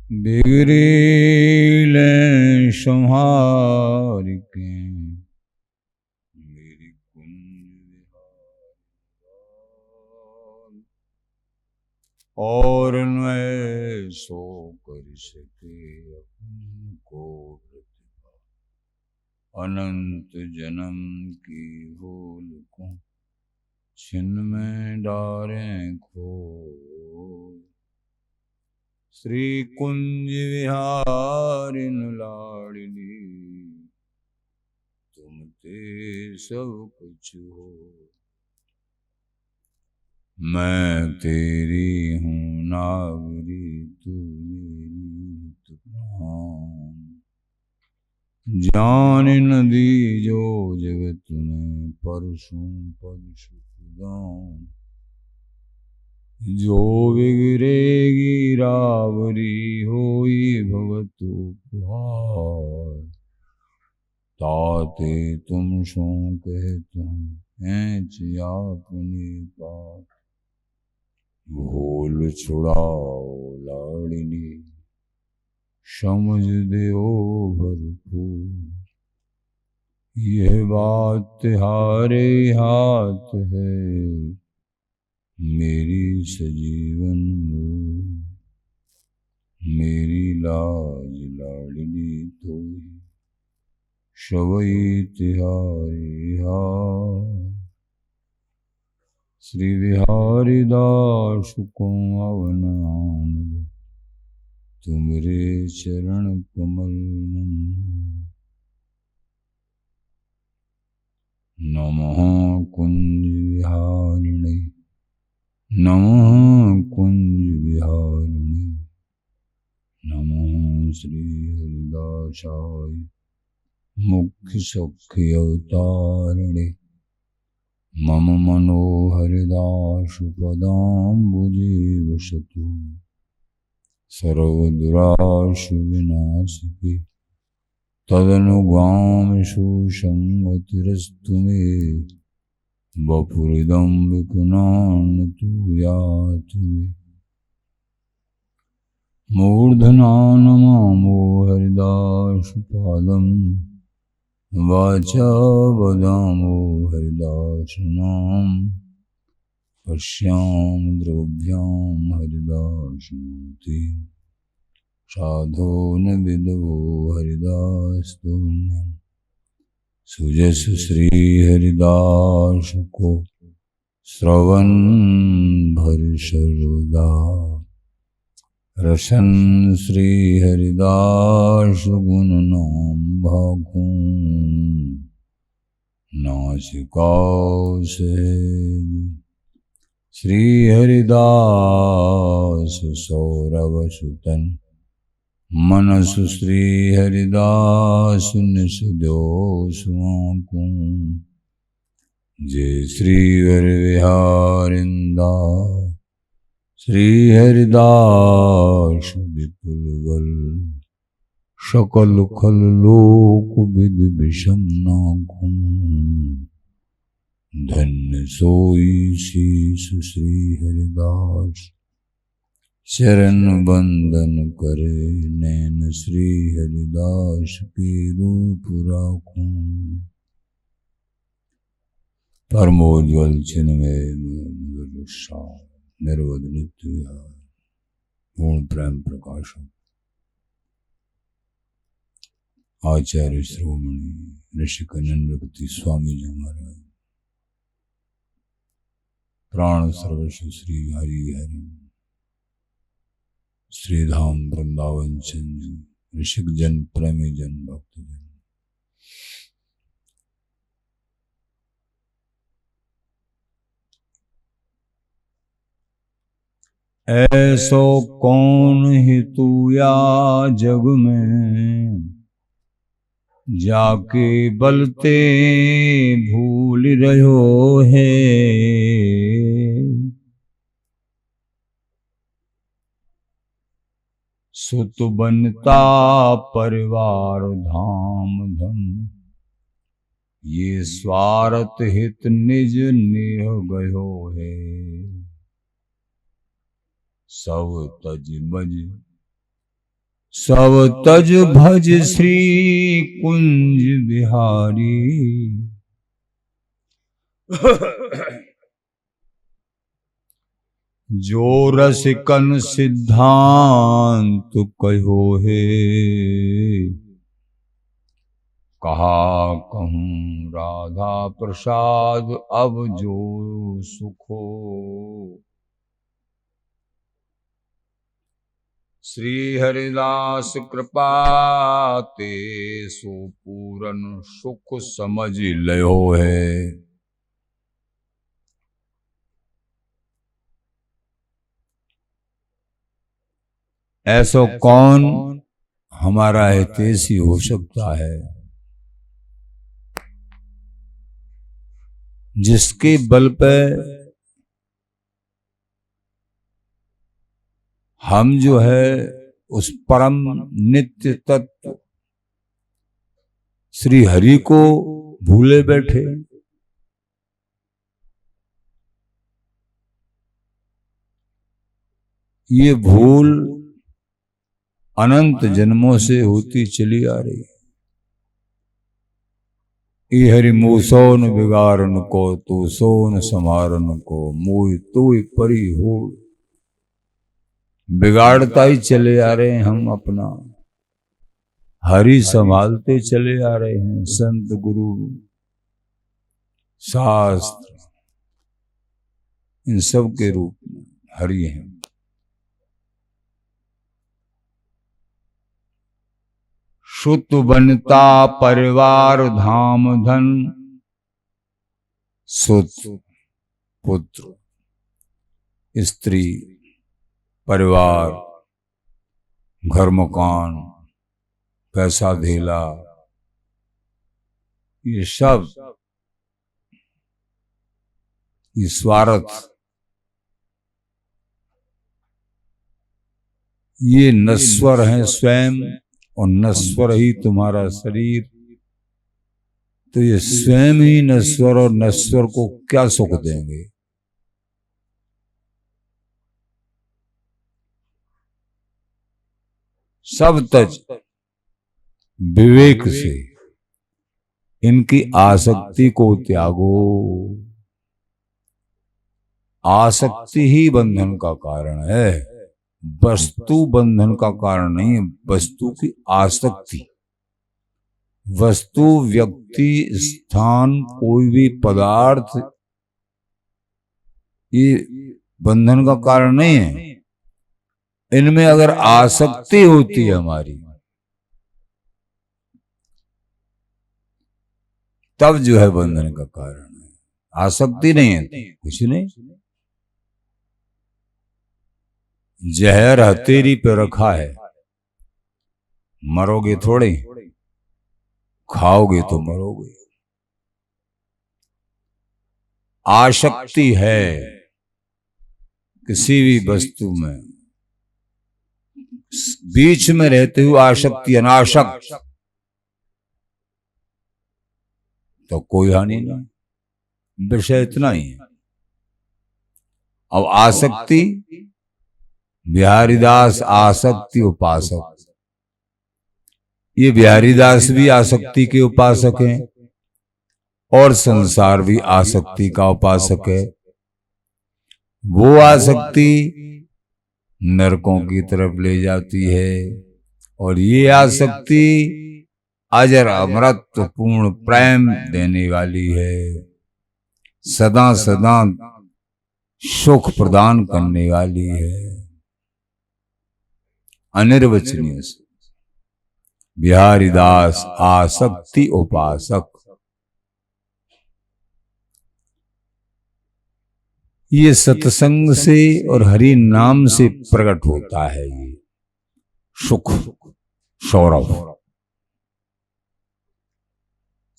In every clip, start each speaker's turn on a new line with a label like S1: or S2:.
S1: बिगड़ीले संहार के मेरी कुंज और न सो कर सके अपन को प्रतिभा अनंत जन्म की भूल को छिन्न में डारें खो श्री कुंज विहारिन लाडली तुम ते सब कुछ हो मैं तेरी हूँ नागरी तू मेरी तू प्राण जान नदी जो जगत में परसों पद सुखदान जो बिगड़ेगी रावरी होई भगत उपहार ताते तुम सो कहता हैं अपनी बात भूल छुड़ाओ लाडली समझ दो भरपूर यह बात तुम्हारे हाथ है मेरी सजीवन मूल मेरी लाज लाडली तो शवई तिहारे हाथ श्री बिहारी दास को अवन आनंद तुमरे चरण कमल नमः कुंज विहारिणे नमः कुंज विहारिणे नमः श्री हरिदासाय मुख्य सख्य अवतारिणे मम मनोहरिदास पदाम्बुजे वसतु सर्वदुराशु विनाशिके तदनुगामि सुसंगतिरस्तु मे वपुरिदं विपुनान्नतु यातु मे मूर्धना नमामो हरिदासपादं वाचा वदामो हरिदासनाम पश्याम द्रव्यां हरिदासमूर्ति साधो न विदवो हरिदासतुल्यं सुजस श्री हरिदास को श्रवण भर सर्वदा रसन श्री हरिदास गुण नाम भागूं नासिकाओ से श्री हरिदास सौरभ सुतन मनसु श्री हरिदास निसुदो स्वाकूं जय श्री हर विहारिंदा श्री हरिदास विपुल बल सकल खल लोक विधि विषम नाकूं धन्य सोई शीस श्री हरिदास चरण बंदन करे नैन श्री हरिदास के रूप राखूं परमोज्वल चिन्मय निर्वध नित्य पूर्ण प्रेम प्रकाशक आचार्य श्रोमणी ऋषिकनंदपति स्वामी जी महाराज प्राण सर्वस्व श्री हरि हरि श्रीधाम वृंदावन चंद ऋषिक जन प्रेमी जन भक्त जन ऐसो कौन हितु या जग में जाके बलते भूल रहो है सुत बनता परिवार धाम धन ये स्वार्थ हित निज नेह गयो है सब तज बज सब तज भज श्री कुंज बिहारी। जो रसिकन सिद्धांत कहो है, कहा कहूँ राधा प्रसाद अब जो सुखो। श्री हरिदास कृपा ते सो पूरन सुख समझ लयो है। ऐसा कौन हमारा हितैषी हो सकता है जिसके बल पे हम जो है उस परम नित्य तत्व श्री हरि को भूले बैठे। ये भूल अनंत जन्मों से होती चली आ रही। ये हरि मूसोन बिगारन को तो सोन समारन को, मोह तो परी हो। बिगाड़ता ही चले आ रहे हैं हम अपना, हरि संभालते चले आ रहे हैं। संत गुरु शास्त्र इन सब के रूप में हरि हैं। सुत बनता परिवार धाम धन, सुत पुत्र स्त्री परिवार घर मकान पैसा धेला, ये सब ये स्वार्थ, ये नश्वर हैं स्वयं और नश्वर ही तुम्हारा शरीर। तो ये स्वयं ही नश्वर और नश्वर को क्या सुख देंगे। सब तज विवेक से इनकी आसक्ति को त्यागो। आसक्ति ही बंधन का कारण है, वस्तु बंधन का कारण नहीं है। वस्तु की आसक्ति, वस्तु व्यक्ति स्थान कोई भी पदार्थ ये बंधन का कारण नहीं है। इनमें अगर आसक्ति होती है हमारी, तब जो है बंधन का कारण है। आसक्ति नहीं है कुछ नहीं। जहर हथेली पे रखा है, मरोगे थोड़े, खाओगे तो मरोगे। आसक्ति है किसी भी वस्तु में, बीच में रहते हुए आसक्ति अनासक्त, तो कोई हानि नहीं। विषय इतना ही है। अब आसक्ति, बिहारीदास आसक्ति उपासक, ये बिहारीदास भी आसक्ति के उपासक हैं और संसार भी आसक्ति का उपासक है। वो आसक्ति नरकों की तरफ ले जाती है और ये आसक्ति अजर अमृत पूर्ण प्रेम देने वाली है, सदा सदा सुख प्रदान करने वाली है। अनिर्वचनीय से बिहारीदास आसक्ति उपासक। ये सत्संग से और हरि नाम से प्रकट होता है ये सुख सौरभ।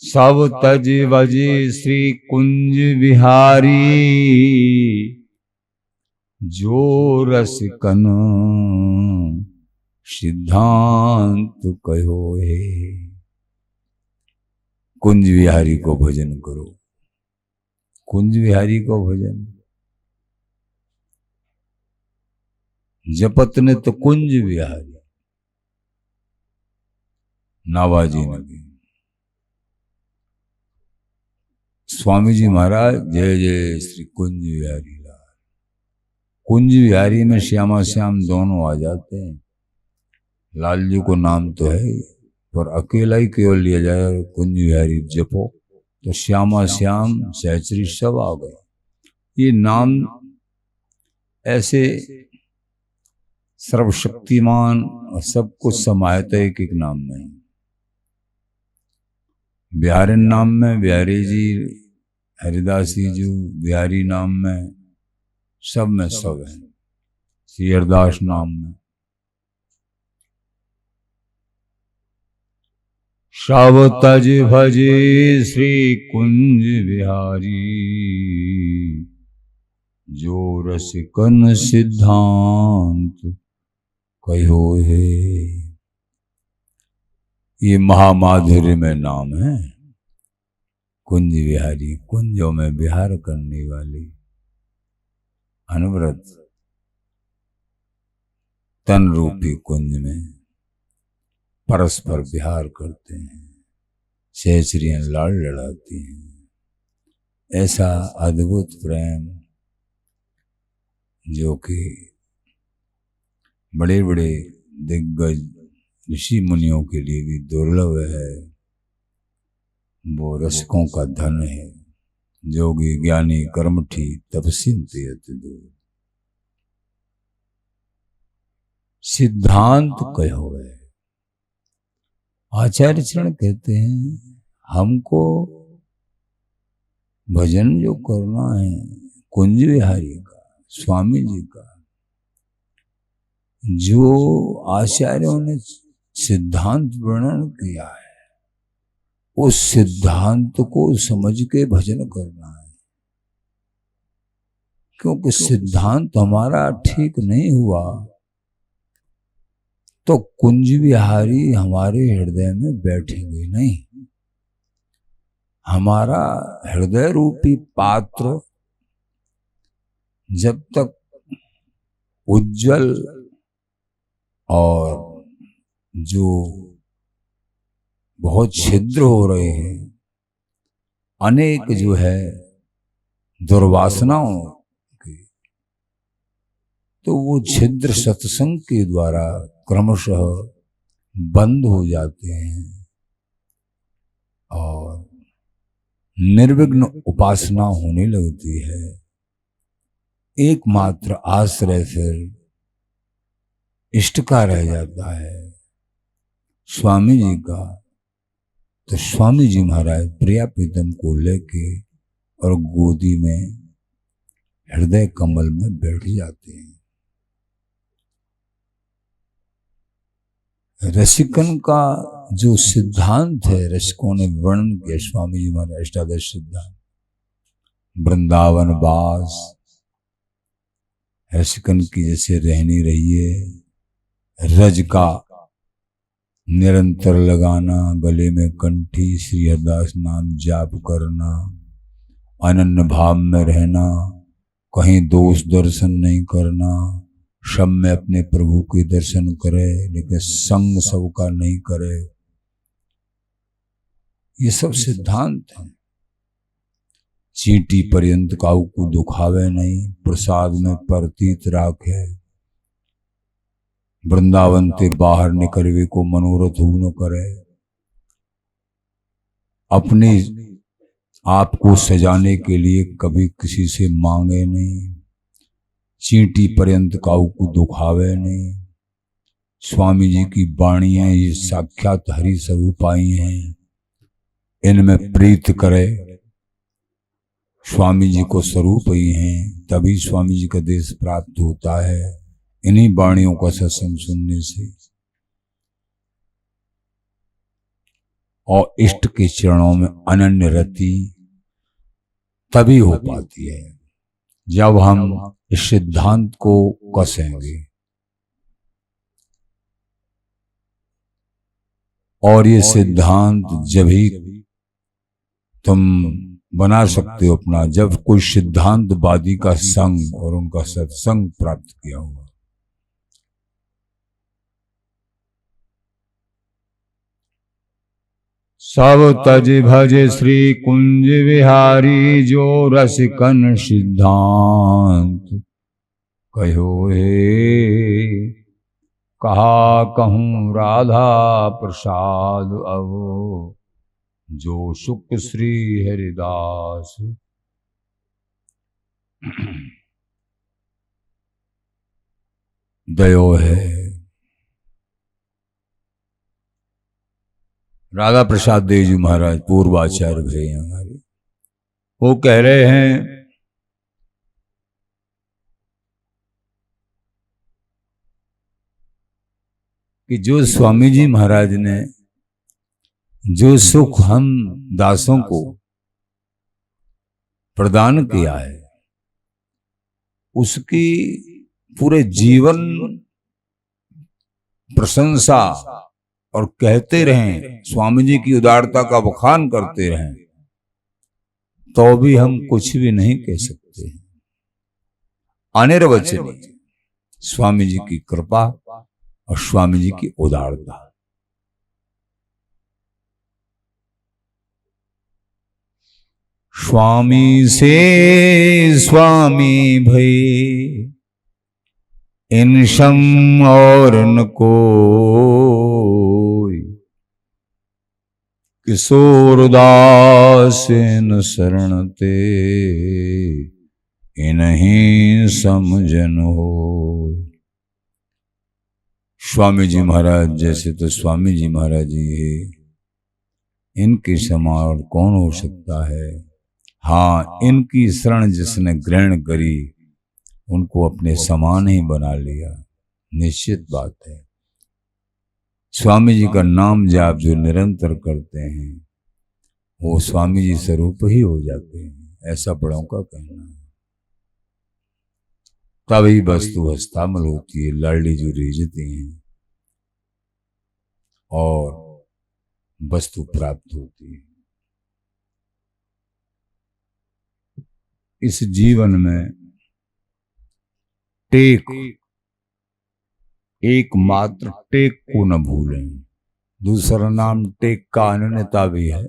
S1: सब तज बजे श्री कुंज बिहारी, जो रसिकन सिद्धांत कहो है। कुंज बिहारी को भजन करो, कुंज बिहारी को भजन। जपत ने तो कुंज बिहारी, नाभाजी ने की। स्वामी जी महाराज जय जय श्री कुंज बिहारी लाल। कुंज बिहारी में श्यामा श्याम दोनों आ जाते हैं। लाल जी को नाम तो है पर अकेला ही केवल लिया जाए कुंज बिहारी जपो तो श्यामा श्याम सहचरी सब आ गए। ये नाम ऐसे सर्वशक्तिमान और सब कुछ समाहित है एक एक नाम में। बिहारी नाम में बिहारी जी, हरिदास जी बिहारी नाम में सब है। श्री हरदास नाम में श्राव तज भजे श्री कुंज बिहारी, जो रसिकन सिद्धांत कहो है। ये महामाधुर्य में नाम है कुंज बिहारी। कुंजों में विहार करने वाली अनवरत तन रूपी कुंज में परस्पर विहार करते हैं, सहचरियां लाड़ लड़ाती हैं। ऐसा अद्भुत प्रेम जो कि बड़े बड़े दिग्गज ऋषि मुनियों के लिए भी दुर्लभ है, वो रसिकों का धन है। जोगी ज्ञानी कर्मठी तपस्वी अति दूर। सिद्धांत कहो है। आचार्य चरण कहते हैं हमको भजन जो करना है कुंज बिहारी का, स्वामी जी का, जो आचार्यों ने सिद्धांत वर्णन किया है उस सिद्धांत को समझ के भजन करना है। क्योंकि सिद्धांत हमारा ठीक नहीं हुआ तो कुंज बिहारी हमारे हृदय में बैठेंगे नहीं। हमारा हृदय रूपी पात्र जब तक उज्जवल और जो बहुत छिद्र हो रहे हैं, अनेक जो है दुर्वासनाओं की, तो वो छिद्र सत्संग के द्वारा क्रमशः बंद हो जाते हैं और निर्विघ्न उपासना होने लगती है। एकमात्र आश्रय फिर इष्ट का रह जाता है, स्वामी जी का। तो स्वामी जी महाराज प्रिया प्रीतम को लेके और गोदी में हृदय कमल में बैठ जाते हैं। रसिकन का जो सिद्धांत है, रसिकों ने वर्णन किया, स्वामी जी महाराज अष्टादश सिद्धांत, वृंदावन वास, रसिकन की जैसे रहनी रहिए, रज का निरंतर लगाना, गले में कंठी, श्री हरदास नाम जाप करना, अनन्य भाव में रहना, कहीं दोष दर्शन नहीं करना, सब में अपने प्रभु के दर्शन करे लेकिन संग सबका नहीं करे। ये सब सिद्धांत हैं। चींटी पर्यंत काऊ को दुखावे नहीं, प्रसाद में परतीत राखे, वृंदावन ते बाहर निकलवे को मनोरथ हो न करे, अपने आप को सजाने के लिए कभी किसी से मांगे नहीं, चींटी पर्यंत काऊ को दुखावे नहीं। स्वामी जी की वाणियां ये साक्षात हरि स्वरूप आई हैं, इनमें प्रीत करे। स्वामी जी को स्वरूप ही हैं, तभी स्वामी जी का देश प्राप्त होता है, इन्हीं वाणियों का सत्संग सुनने से। और इष्ट के चरणों में अनन्य रति तभी हो पाती है जब हम इस सिद्धांत को कसेंगे। और ये सिद्धांत जब ही तुम बना सकते हो अपना, जब कोई सिद्धांतवादी का संग और उनका सत्संग प्राप्त किया हुआ। सब तज भज श्री कुंज विहारी, जो रसिकन सिद्धांत कहो हे। कहा कहूँ राधा प्रसाद अब, जो सुख श्री हरिदास। दयो है। राधा प्रसाद देव जी महाराज पूर्वाचार्य भरे हमारे, वो कह रहे हैं कि जो स्वामी जी महाराज ने जो सुख हम दासों को प्रदान किया है, उसकी पूरे जीवन प्रशंसा और कहते रहें, स्वामी जी की उदारता का बखान करते रहें, तो भी हम कुछ भी नहीं कह सकते। अनिर्वचनीय स्वामी जी की कृपा और स्वामी जी की उदारता। स्वामी से स्वामी भई इन सम और न कोई, किशोर दास इन शरण ते इन्हीं समझन हो। स्वामी जी महाराज जैसे तो स्वामी जी महाराज जी है, इनके समान कौन हो सकता है। हाँ, इनकी शरण जिसने ग्रहण करी उनको अपने समान ही बना लिया, निश्चित बात है। स्वामी जी का नाम जाप जो निरंतर करते हैं वो स्वामी जी स्वरूप ही हो जाते हैं, ऐसा बड़ों का कहना है। तभी वस्तु हस्तामल होती है, लाडली जो रीझती हैं और वस्तु प्राप्त होती है। इस जीवन में टेक, एकमात्र टेक को न भूलें। दूसरा नाम टेक का अनन्यता भी है।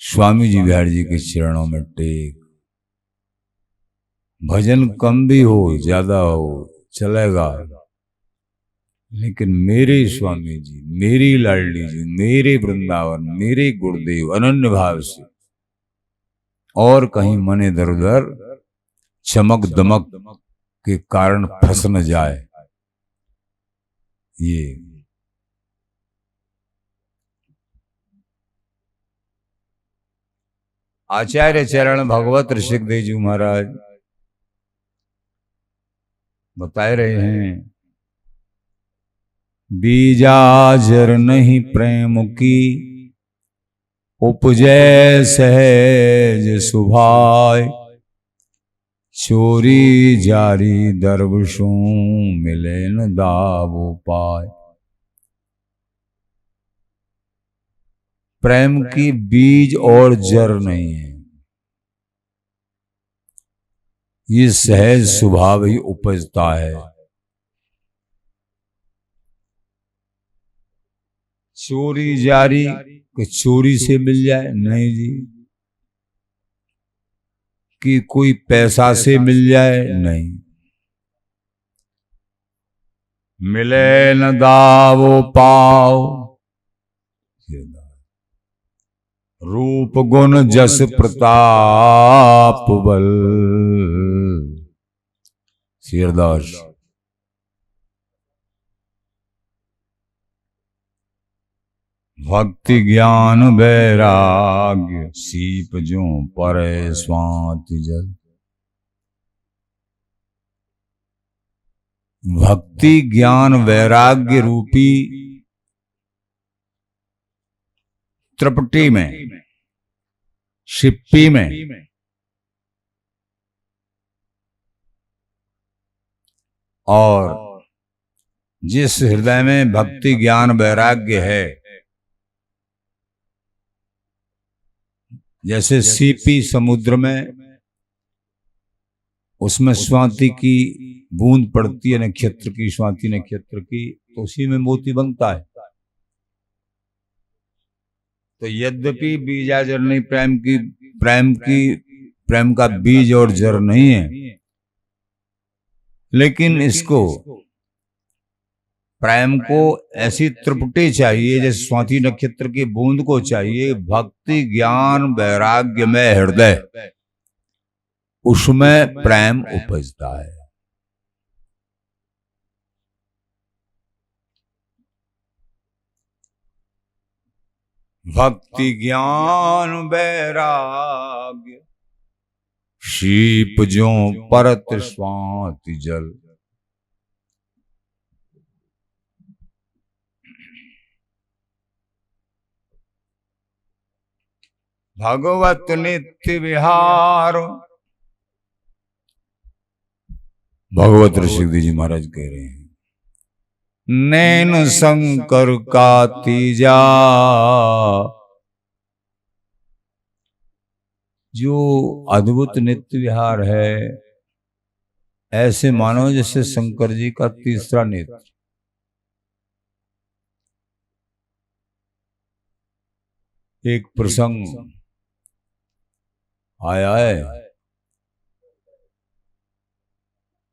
S1: स्वामी जी बिहारी जी के चरणों में टेक। भजन कम भी हो ज्यादा हो चलेगा, लेकिन मेरे स्वामी जी, मेरी लाडली जी, मेरे वृंदावन, मेरे गुरुदेव अनन्य भाव से और कहीं मन इधर उधर चमक दमक के कारण फंस न जाए। ये आचार्य चरण भगवत ऋषिकदेव जी महाराज बता रहे हैं, बीजाजर नहीं प्रेम की, उपजय सहज सुभाय, चोरी जारी दरविशों मिले न दावो पाय। प्रेम की बीज और जड़ नहीं है, ये सहज स्वभाव ही उपजता है। चोरी जारी कि चोरी से मिल जाए, नहीं जी। कि कोई पैसा से मिल जाए, नहीं। मिले न दावो पाओ, रूप गुण जस प्रताप बल। सिरदास भक्ति ज्ञान वैराग्य सीप जो परे स्वाति जल। भक्ति ज्ञान वैराग्य रूपी त्रिपटी में, शिप्पी में और जिस हृदय में भक्ति ज्ञान वैराग्य है, जैसे सीपी समुद्र में, उसमें स्वाति की बूंद पड़ती है, नक्षत्र की, स्वाति नक्षत्र की, तो उसी में मोती बनता है। तो यद्यपि बीजाजर नहीं, प्रेम का बीज और जर नहीं है, लेकिन इसको प्रेम को ऐसी तृप्ति चाहिए जैसे स्वाति नक्षत्र की बूंद को चाहिए। भक्ति ज्ञान वैराग्य में हृदय, उसमें प्रेम उपजता है। भक्ति ज्ञान वैराग्य शीप जो परत स्वाति जल। भगवत नित्य विहार। भगवत ऋषि जी महाराज कह रहे हैं, नैन शंकर का तीजा, जो अद्भुत नित्य विहार है, ऐसे मानो जैसे शंकर जी का तीसरा नेत्र। एक प्रसंग आया है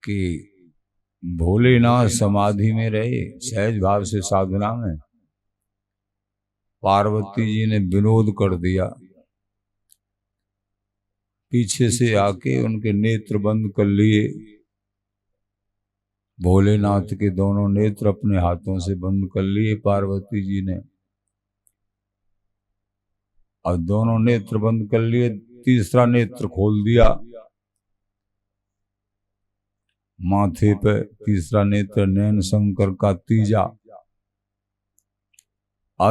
S1: कि भोलेनाथ समाधि में रहे, सहज भाव से साधना में। पार्वती जी ने विनोद कर दिया, पीछे से आके उनके नेत्र बंद कर लिए। भोलेनाथ के दोनों नेत्र अपने हाथों से बंद कर लिए पार्वती जी ने, और दोनों नेत्र बंद कर लिए, तीसरा नेत्र खोल दिया माथे पे। तीसरा नेत्र नैन शंकर का तीजा।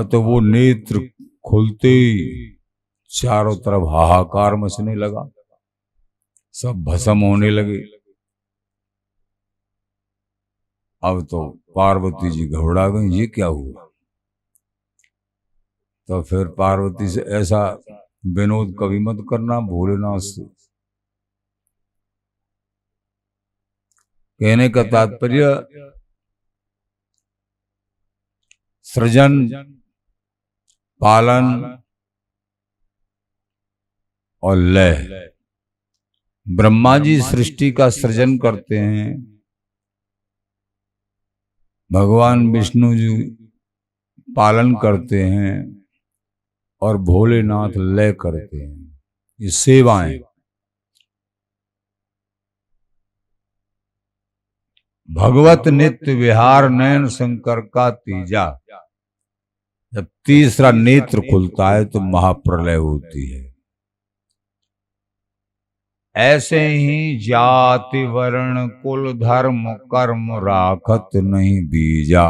S1: तो वो नेत्र खुलते ही चारों तरफ हाहाकार मचने लगा, सब भस्म होने लगे। अब तो पार्वती जी घबरा गई, ये क्या हुआ। तो फिर पार्वती से, ऐसा विनोद कभी मत करना भोलेनाथ से। कहने का तात्पर्य, सृजन पालन और लय। ब्रह्मा जी सृष्टि का सृजन करते हैं, भगवान विष्णु जी पालन करते हैं, और भोलेनाथ लय करते हैं। ये सेवाएं। भगवत नित्य विहार नयन शंकर का तीजा। जब तीसरा नेत्र खुलता है तो महाप्रलय होती है। ऐसे ही जाति वर्ण कुल धर्म कर्म राखत नहीं बीजा।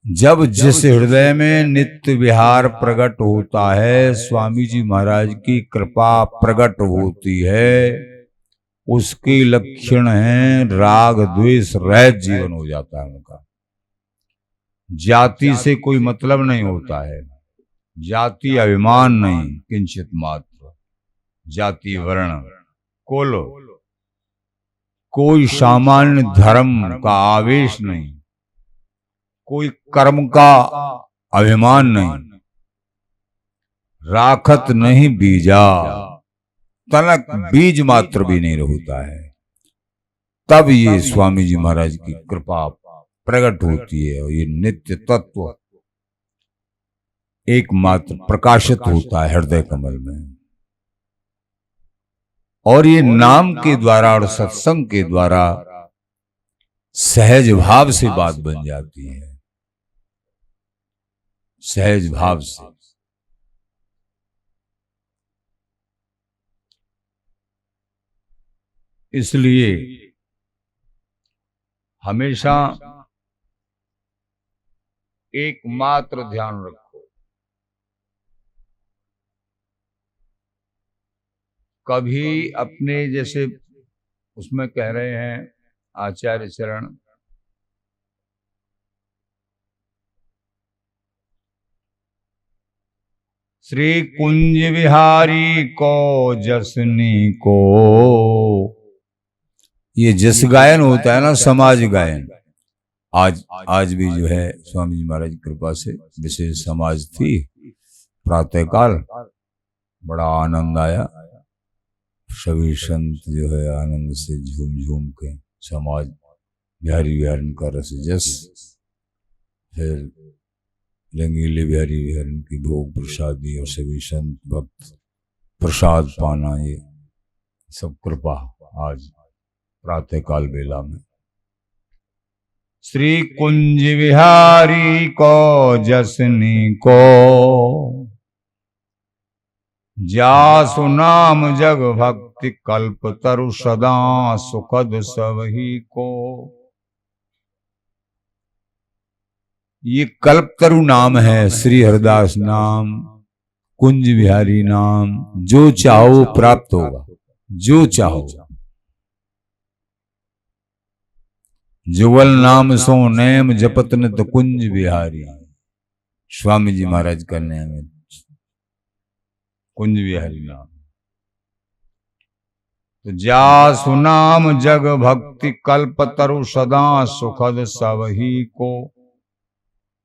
S1: जब जिस हृदय में नित्य विहार प्रकट होता है, स्वामी जी महाराज की कृपा प्रकट होती है, उसके लक्षण हैं राग द्वेष रहित जीवन हो जाता है उनका। जाति से कोई मतलब नहीं होता है, जाति अभिमान नहीं किंचित मात्र। जाति वर्ण कुल कोई सामान्य धर्म का आवेश नहीं, कोई कर्म का अभिमान नहीं। राखत नहीं बीजा, तनक बीज मात्र भी नहीं होता है। तब ये स्वामी जी महाराज की कृपा प्रकट होती है, और ये नित्य तत्व एकमात्र प्रकाशित होता है हृदय कमल में। और ये नाम के द्वारा और सत्संग के द्वारा सहज भाव से बात बन जाती है, सहज भाव से। इसलिए हमेशा एकमात्र ध्यान रखो, कभी अपने जैसे उसमें कह रहे हैं आचार्य चरण, श्री कुंज विहारी को जसनी को। ये जस गायन होता है ना, समाज गायन, आज आज भी जो है स्वामी जी महाराज की कृपा से विशेष समाज थी। प्रातःकाल बड़ा आनंद आया, सभी संत जो है आनंद से झूम झूम के समाज बिहारी विहारन का रस जस, फिर रंगीले बिहारी विहारन की भोग प्रसादी और सभी संत भक्त प्रसाद पाना, ये सब कृपा आज प्रातःकाल बेला में। श्री कुंज विहारी को जसनी को, जासु नाम जग भक्ति कल्प तरु सदा सुखद सबही को। ये कल्प तरु नाम है, श्री हरिदास नाम, कुंज विहारी नाम, जो चाहो प्राप्त होगा, जो चाहो। जुगल नाम सो नैम जपत न तो कुंज विहारी, स्वामी जी महाराज का नाम है कुंज विहारी नाम। तो जा सुनाम जग भक्ति कल्प तरु सदा सुखद सबही को।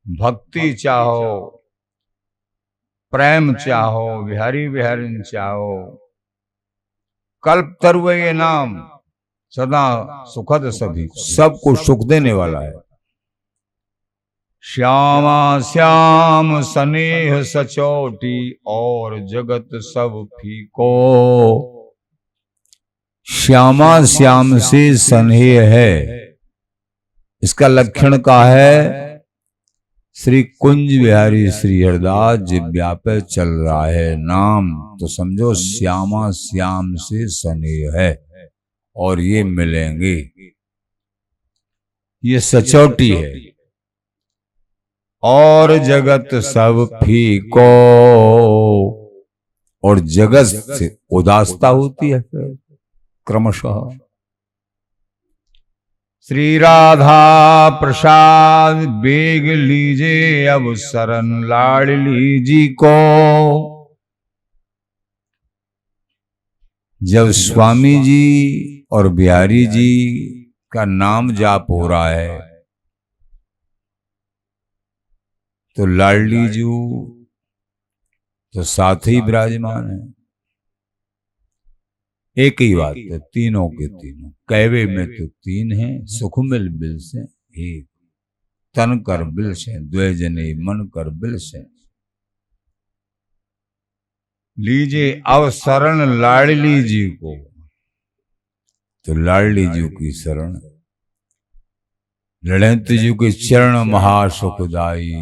S1: भक्ति चाहो, प्रेम चाहो, बिहारी बिहारिन चाहो, कल्प तरु ये नाम सदा सुखद सभी, सबको सुख देने वाला है। श्यामा श्याम स्नेह सचोटी और जगत सब फीको। श्यामा श्याम से स्नेह है, इसका लक्षण का है श्री कुंज विहारी श्री हरिदास जिब्या पे चल रहा है नाम, तो समझो श्यामा श्याम से स्नेह है और ये मिलेंगे, ये सचौटी है। और जगत सब फीको, और जगत से उदासता होती है क्रमशः। श्री राधा प्रसाद बेग लीजे अब शरण लाडली जी को। जब स्वामी जी और बिहारी जी का नाम जाप हो रहा है तो लाडली जी तो साथ ही विराजमान है। एक ही बात है, तीनों के तीनों कहवे में तो तीन हैं, सुख मिल बिल से एक, तन कर बिल से द्वे जने मन कर बिल से। लीजिए अब शरण लाडली जी को, तो लाडली जी की शरण, ललित जी के चरण महासुखदाई,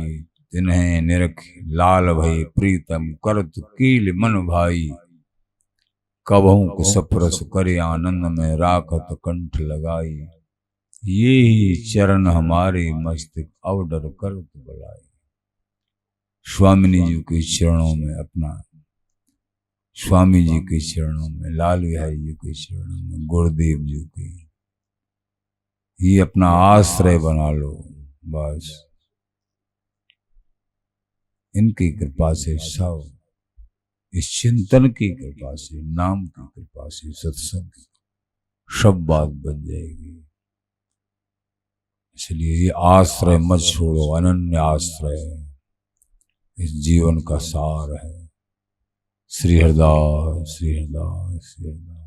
S1: तिन्हें निरख लाल भई प्रीतम करत कील मन भाई। कबहू को सफरस करे आनंद में राखत कंठ लगाई। ये ही चरण हमारे मस्तक अवडर करत बुलाई। स्वामिनी जी के चरणों में अपना, स्वामी जी के चरणों में, लाल बिहारी जी के चरणों में, गुरुदेव जी के, ये अपना आश्रय बना लो बस। इनकी कृपा से सब, इस चिंतन की कृपा से, नाम की कृपा से, सत्संग की सब बात बन जाएगी। इसलिए ये आश्रय मत छोड़ो, अनन्य आश्रय इस जीवन का सार है। श्री हरिदास, श्री हरिदास, श्री हरिदास।